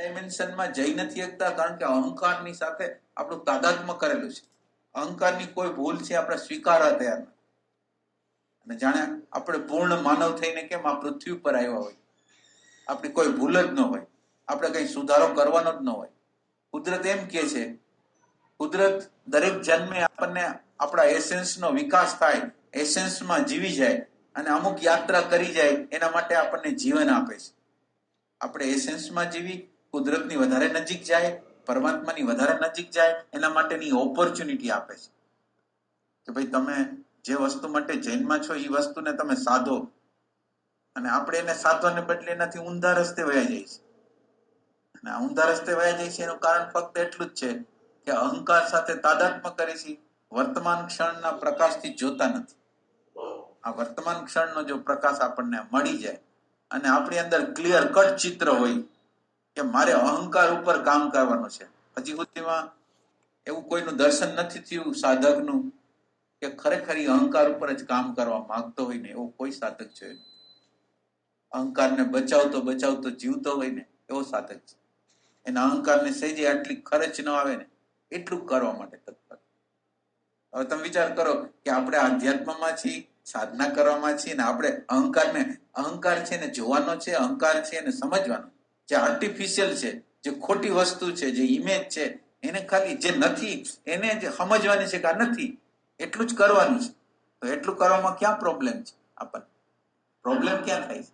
ડાયમેન્શનમાં જઈ નથી શકતા, કારણ કે અહંકારની સાથે આપણું તાદાત્મ્ય કરેલું છે. અહંકારની કોઈ ભૂલ છે આપણે સ્વીકારવા તૈયાર નથી. અને જાણે આપણે પૂર્ણ માનવ થઈને કેમ આ પૃથ્વી પર આવ્યા હોય, આપણી કોઈ ભૂલ જ ન હોય, આપણે કઈ સુધારો કરવાનો જ ન હોય. કુદરત એમ કે છે, કુદરત દરેક જન્મે આપણને આપણા એસેન્સનો વિકાસ થાય, એસેન્સમાં જીવી જાય અને અમુક યાત્રા કરી જાય, એના માટે આપણને જીવન આપે છે. આપણે એસેન્સમાં જીવી કુદરતની વધારે નજીક જાય, પરમાત્માની વધારે નજીક જાય, એના માટેની ઓપોર્ચ્યુનિટી આપે છે કે ભાઈ તમે જે વસ્તુ માટે જૈનમાં છો એ વસ્તુને તમે સાધો. અને આપણે એને સાધવાને બદલે એનાથી ઊંધા રસ્તે વયા જાય છે. અને આ ઊંધા રસ્તે વયા જાય છે એનું કારણ ફક્ત એટલું જ છે કે અહંકાર સાથે તાદાત્મ્ય કરે છે, વર્તમાન ક્ષણના પ્રકાશથી જોતા નથી. આ વર્તમાન ક્ષણનો જો પ્રકાશ આપણને મળી જાય અને આપણી અંદર ક્લિયર કટ ચિત્ર હોય કે મારે અહંકાર ઉપર કામ કરવાનું છે. હજી સુધીમાં એવું કોઈનું દર્શન નથી થયું સાધકનું કે ખરેખર અહંકાર ઉપર જ કામ કરવા માંગતો હોય ને એવો કોઈ સાધક છે. અહંકારને બચાવતો જીવતો હોય ને એવો સાધક છે. એના અહંકારને સહેજે આટલી ખર્ચ ન આવે ને એટલું કરવા માટે તત્પર. હવે તમે વિચાર કરો કે આપણે આધ્યાત્મમાં છીએ, સાધના કરવામાં છીએ ને આપણે અહંકાર છે ને જોવાનો છે, અહંકાર છે એને સમજવાનો. જે આર્ટિફિશિયલ છે, જે ખોટી વસ્તુ છે, જે ઇમેજ છે, એને ખાલી જે નથી એને જ સમજવાની છે કે આ નથી, એટલું જ કરવાનું છે. તો એટલું કરવામાં ક્યાં પ્રોબ્લેમ છે? આપણને પ્રોબ્લેમ ક્યાં થાય છે?